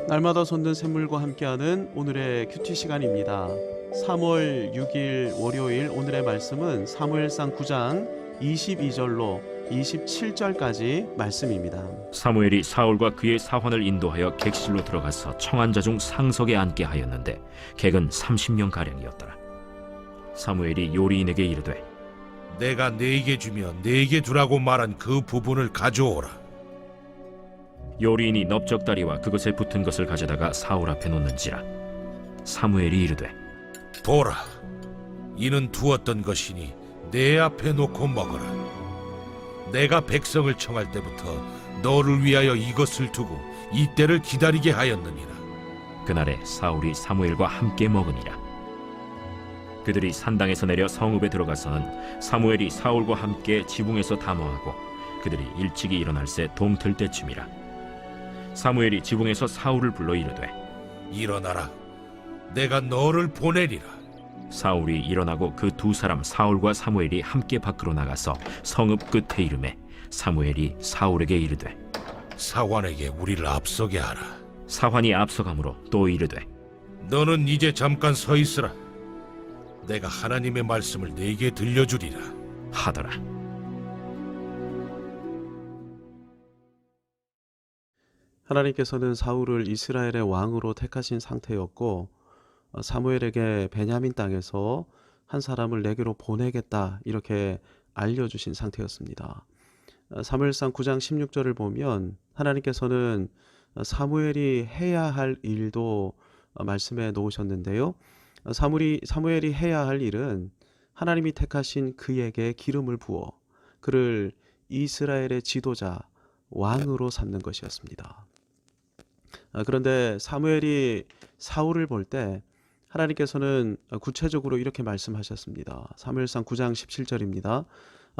날마다 솟는 샘물과 함께하는 오늘의 큐티 시간입니다. 3월 6일 월요일 오늘의 말씀은 사무엘상 9장 22절로 27절까지 말씀입니다. 사무엘이 사울과 그의 사환을 인도하여 객실로 들어가서 청한자 중 상석에 앉게 하였는데 객은 30명 가량이었더라. 사무엘이 요리인에게 이르되 내가 네게 주며 네게 두라고 말한 그 부분을 가져오라. 요리인이 넓적다리와 그것에 붙은 것을 가져다가 사울 앞에 놓는지라. 사무엘이 이르되 보라, 이는 두었던 것이니 내 앞에 놓고 먹어라. 내가 백성을 청할 때부터 너를 위하여 이것을 두고 이 때를 기다리게 하였느니라. 그날에 사울이 사무엘과 함께 먹으니라. 그들이 산당에서 내려 성읍에 들어가서는 사무엘이 사울과 함께 지붕에서 담화하고 그들이 일찍이 일어날새 동틀 때쯤이라. 사무엘이 지붕에서 사울을 불러 이르되 일어나라, 내가 너를 보내리라. 사울이 일어나고 그 두 사람 사울과 사무엘이 함께 밖으로 나가서 성읍 끝에 이르매 사무엘이 사울에게 이르되 사환에게 우리를 앞서게 하라. 사환이 앞서가므로 또 이르되 너는 이제 잠깐 서 있으라. 내가 하나님의 말씀을 네게 들려주리라 하더라. 하나님께서는 사울을 이스라엘의 왕으로 택하신 상태였고 사무엘에게 베냐민 땅에서 한 사람을 내게로 보내겠다 이렇게 알려주신 상태였습니다. 사무엘상 9장 16절을 보면 하나님께서는 사무엘이 해야 할 일도 말씀해 놓으셨는데요. 사무엘이 해야 할 일은 하나님이 택하신 그에게 기름을 부어 그를 이스라엘의 지도자 왕으로 삼는 것이었습니다. 그런데 사무엘이 사울을 볼 때 하나님께서는 구체적으로 이렇게 말씀하셨습니다. 사무엘상 9장 17절입니다.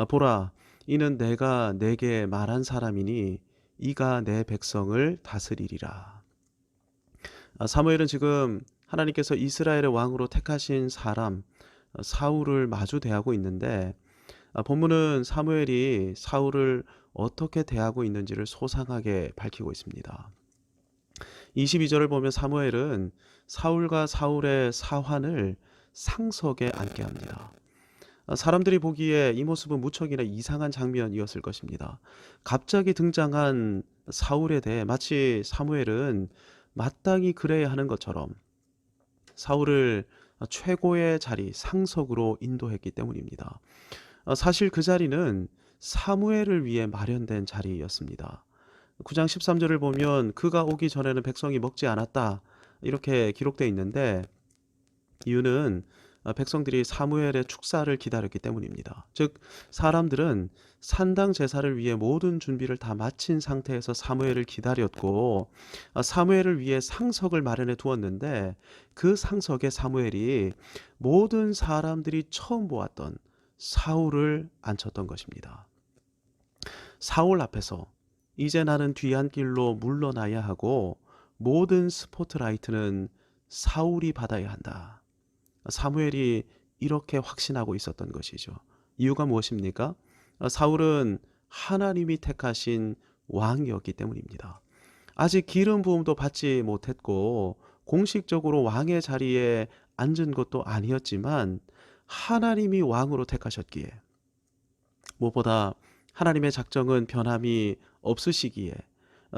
보라, 이는 내가 내게 말한 사람이니 이가 내 백성을 다스리리라. 사무엘은 지금 하나님께서 이스라엘의 왕으로 택하신 사람 사울을 마주 대하고 있는데 본문은 사무엘이 사울을 어떻게 대하고 있는지를 소상하게 밝히고 있습니다. 22절을 보면 사무엘은 사울과 사울의 사환을 상석에 앉게 합니다. 사람들이 보기에 이 모습은 무척이나 이상한 장면이었을 것입니다. 갑자기 등장한 사울에 대해 마치 사무엘은 마땅히 그래야 하는 것처럼 사울을 최고의 자리 상석으로 인도했기 때문입니다. 사실 그 자리는 사무엘을 위해 마련된 자리였습니다. 9장 13절을 보면 그가 오기 전에는 백성이 먹지 않았다 이렇게 기록되어 있는데 이유는 백성들이 사무엘의 축사를 기다렸기 때문입니다. 즉 사람들은 산당 제사를 위해 모든 준비를 다 마친 상태에서 사무엘을 기다렸고 사무엘을 위해 상석을 마련해 두었는데 그 상석에 사무엘이 모든 사람들이 처음 보았던 사울을 앉혔던 것입니다. 사울 앞에서 이제 나는 뒤안길로 물러나야 하고 모든 스포트라이트는 사울이 받아야 한다. 사무엘이 이렇게 확신하고 있었던 것이죠. 이유가 무엇입니까? 사울은 하나님이 택하신 왕이었기 때문입니다. 아직 기름 부음도 받지 못했고 공식적으로 왕의 자리에 앉은 것도 아니었지만 하나님이 왕으로 택하셨기에 무엇보다 하나님의 작정은 변함이 없으시기에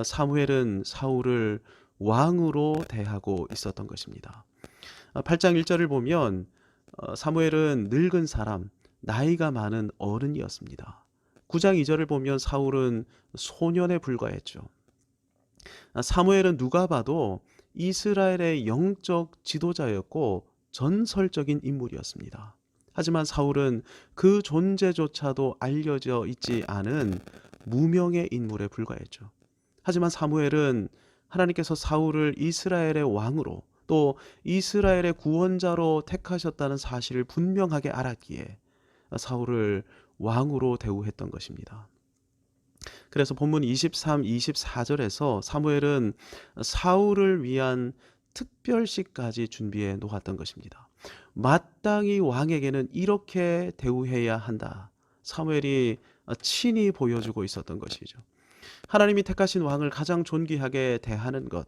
사무엘은 사울을 왕으로 대하고 있었던 것입니다. 8장 1절을 보면 사무엘은 늙은 사람, 나이가 많은 어른이었습니다. 9장 2절을 보면 사울은 소년에 불과했죠. 사무엘은 누가 봐도 이스라엘의 영적 지도자였고 전설적인 인물이었습니다. 하지만 사울은 그 존재조차도 알려져 있지 않은 무명의 인물에 불과했죠. 하지만 사무엘은 하나님께서 사울을 이스라엘의 왕으로 또 이스라엘의 구원자로 택하셨다는 사실을 분명하게 알았기에 사울을 왕으로 대우했던 것입니다. 그래서 본문 23, 24절에서 사무엘은 사울을 위한 특별식까지 준비해 놓았던 것입니다. 마땅히 왕에게는 이렇게 대우해야 한다. 사무엘이 친히 보여주고 있었던 것이죠. 하나님이 택하신 왕을 가장 존귀하게 대하는 것,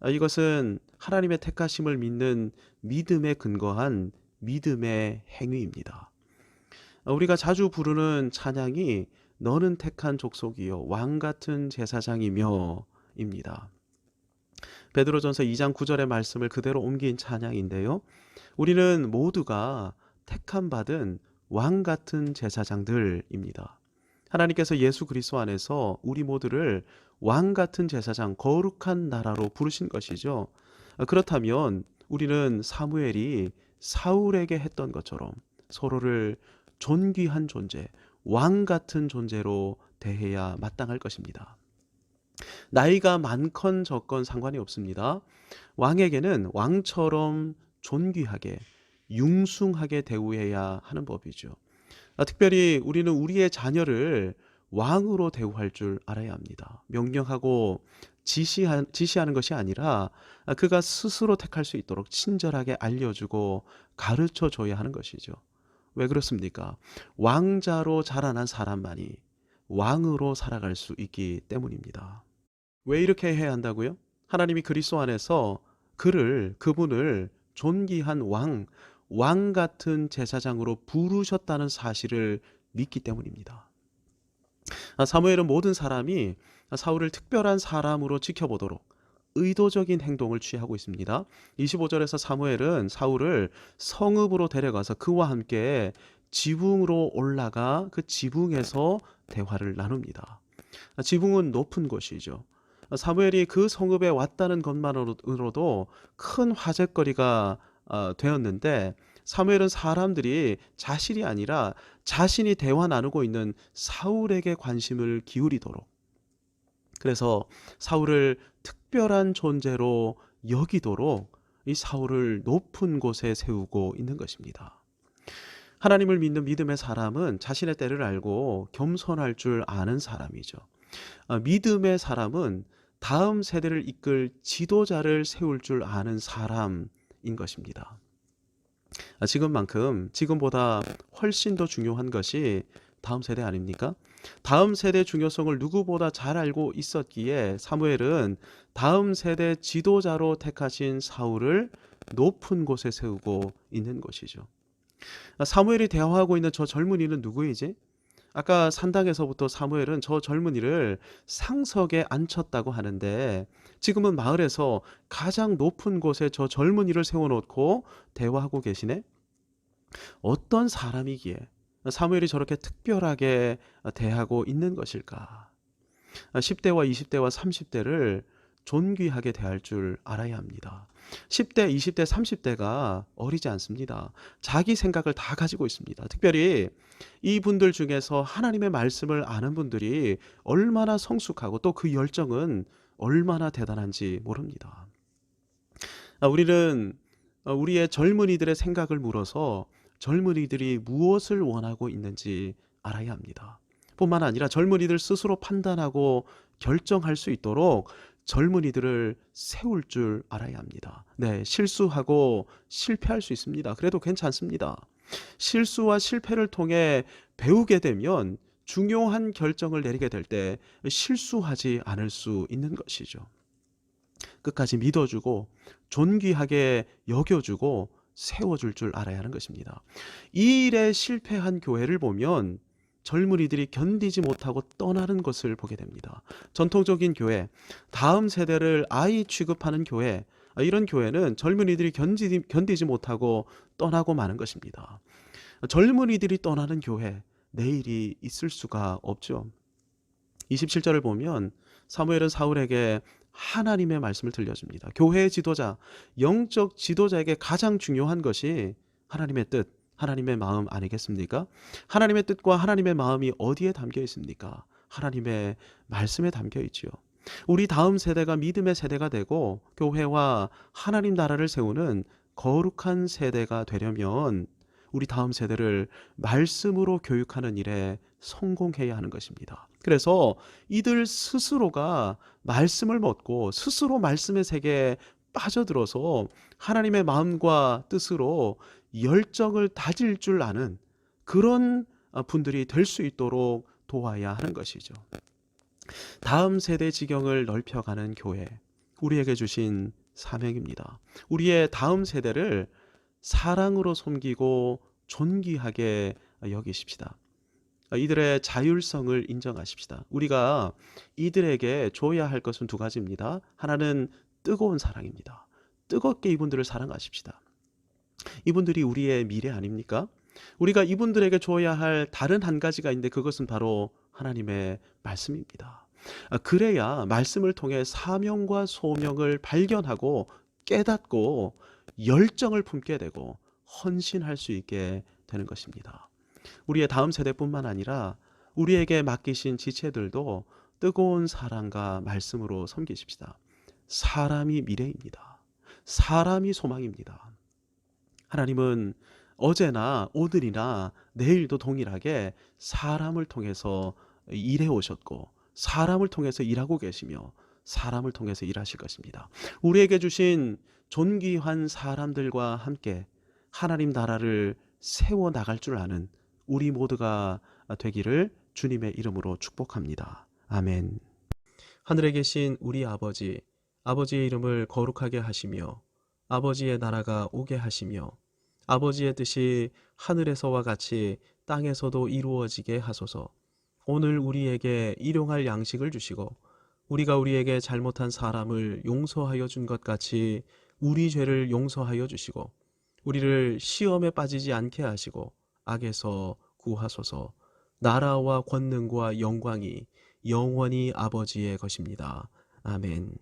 이것은 하나님의 택하심을 믿는 믿음에 근거한 믿음의 행위입니다. 우리가 자주 부르는 찬양이 너는 택한 족속이요 왕 같은 제사장이며 입니다. 베드로전서 2장 9절의 말씀을 그대로 옮긴 찬양인데요. 우리는 모두가 택함 받은 왕 같은 제사장들입니다. 하나님께서 예수 그리스도 안에서 우리 모두를 왕 같은 제사장, 거룩한 나라로 부르신 것이죠. 그렇다면 우리는 사무엘이 사울에게 했던 것처럼 서로를 존귀한 존재, 왕 같은 존재로 대해야 마땅할 것입니다. 나이가 많건 적건 상관이 없습니다. 왕에게는 왕처럼 존귀하게, 융숭하게 대우해야 하는 법이죠. 특별히 우리는 우리의 자녀를 왕으로 대우할 줄 알아야 합니다. 명령하고 지시하는 것이 아니라 그가 스스로 택할 수 있도록 친절하게 알려주고 가르쳐 줘야 하는 것이죠. 왜 그렇습니까? 왕자로 자라난 사람만이 왕으로 살아갈 수 있기 때문입니다. 왜 이렇게 해야 한다고요? 하나님이 그리스도 안에서 그분을 존귀한 왕 같은 제사장으로 부르셨다는 사실을 믿기 때문입니다. 사무엘은 모든 사람이 사울을 특별한 사람으로 지켜보도록 의도적인 행동을 취하고 있습니다. 25절에서 사무엘은 사울을 성읍으로 데려가서 그와 함께 지붕으로 올라가 그 지붕에서 대화를 나눕니다. 지붕은 높은 곳이죠. 사무엘이 그 성읍에 왔다는 것만으로도 큰 화제거리가 되었는데 사무엘은 사람들이 자신이 아니라 자신이 대화 나누고 있는 사울에게 관심을 기울이도록, 그래서 사울을 특별한 존재로 여기도록 이 사울을 높은 곳에 세우고 있는 것입니다. 하나님을 믿는 믿음의 사람은 자신의 때를 알고 겸손할 줄 아는 사람이죠. 믿음의 사람은 다음 세대를 이끌 지도자를 세울 줄 아는 사람인 것입니다. 지금보다 훨씬 더 중요한 것이 다음 세대 아닙니까? 다음 세대 중요성을 누구보다 잘 알고 있었기에 사무엘은 다음 세대 지도자로 택하신 사울을 높은 곳에 세우고 있는 것이죠. 사무엘이 대화하고 있는 저 젊은이는 누구이지? 아까 산당에서부터 사무엘은 저 젊은이를 상석에 앉혔다고 하는데 지금은 마을에서 가장 높은 곳에 저 젊은이를 세워놓고 대화하고 계시네? 어떤 사람이기에 사무엘이 저렇게 특별하게 대하고 있는 것일까? 10대와 20대와 30대를 존귀하게 대할 줄 알아야 합니다. 10대, 20대, 30대가 어리지 않습니다. 자기 생각을 다 가지고 있습니다. 특별히 이분들 중에서 하나님의 말씀을 아는 분들이 얼마나 성숙하고 또 그 열정은 얼마나 대단한지 모릅니다. 우리는 우리의 젊은이들의 생각을 물어서 젊은이들이 무엇을 원하고 있는지 알아야 합니다. 뿐만 아니라 젊은이들 스스로 판단하고 결정할 수 있도록 젊은이들을 세울 줄 알아야 합니다. 네, 실수하고 실패할 수 있습니다. 그래도 괜찮습니다. 실수와 실패를 통해 배우게 되면 중요한 결정을 내리게 될 때 실수하지 않을 수 있는 것이죠. 끝까지 믿어주고 존귀하게 여겨주고 세워줄 줄 알아야 하는 것입니다. 이 일에 실패한 교회를 보면 젊은이들이 견디지 못하고 떠나는 것을 보게 됩니다. 전통적인 교회, 다음 세대를 아이 취급하는 교회, 이런 교회는 젊은이들이 견디지 못하고 떠나고 마는 것입니다. 젊은이들이 떠나는 교회, 내일이 있을 수가 없죠. 27절을 보면 사무엘은 사울에게 하나님의 말씀을 들려줍니다. 교회의 지도자, 영적 지도자에게 가장 중요한 것이 하나님의 뜻, 하나님의 마음 아니겠습니까? 하나님의 뜻과 하나님의 마음이 어디에 담겨 있습니까? 하나님의 말씀에 담겨 있지요. 우리 다음 세대가 믿음의 세대가 되고 교회와 하나님 나라를 세우는 거룩한 세대가 되려면 우리 다음 세대를 말씀으로 교육하는 일에 성공해야 하는 것입니다. 그래서 이들 스스로가 말씀을 먹고 스스로 말씀의 세계에 빠져들어서 하나님의 마음과 뜻으로 열정을 다질 줄 아는 그런 분들이 될 수 있도록 도와야 하는 것이죠. 다음 세대 지경을 넓혀가는 교회, 우리에게 주신 사명입니다. 우리의 다음 세대를 사랑으로 섬기고 존귀하게 여기십시다. 이들의 자율성을 인정하십시다. 우리가 이들에게 줘야 할 것은 두 가지입니다. 하나는 뜨거운 사랑입니다. 뜨겁게 이분들을 사랑하십시다. 이분들이 우리의 미래 아닙니까? 우리가 이분들에게 줘야 할 다른 한 가지가 있는데 그것은 바로 하나님의 말씀입니다. 그래야 말씀을 통해 사명과 소명을 발견하고 깨닫고 열정을 품게 되고 헌신할 수 있게 되는 것입니다. 우리의 다음 세대뿐만 아니라 우리에게 맡기신 지체들도 뜨거운 사랑과 말씀으로 섬기십시다. 사람이 미래입니다. 사람이 소망입니다. 하나님은 어제나 오늘이나 내일도 동일하게 사람을 통해서 일해 오셨고 사람을 통해서 일하고 계시며 사람을 통해서 일하실 것입니다. 우리에게 주신 존귀한 사람들과 함께 하나님 나라를 세워 나갈 줄 아는 우리 모두가 되기를 주님의 이름으로 축복합니다. 아멘. 하늘에 계신 우리 아버지, 아버지의 이름을 거룩하게 하시며 아버지의 나라가 오게 하시며 아버지의 뜻이 하늘에서와 같이 땅에서도 이루어지게 하소서. 오늘 우리에게 일용할 양식을 주시고 우리가 우리에게 잘못한 사람을 용서하여 준 것 같이 우리 죄를 용서하여 주시고 우리를 시험에 빠지지 않게 하시고 악에서 구하소서. 나라와 권능과 영광이 영원히 아버지의 것입니다. 아멘.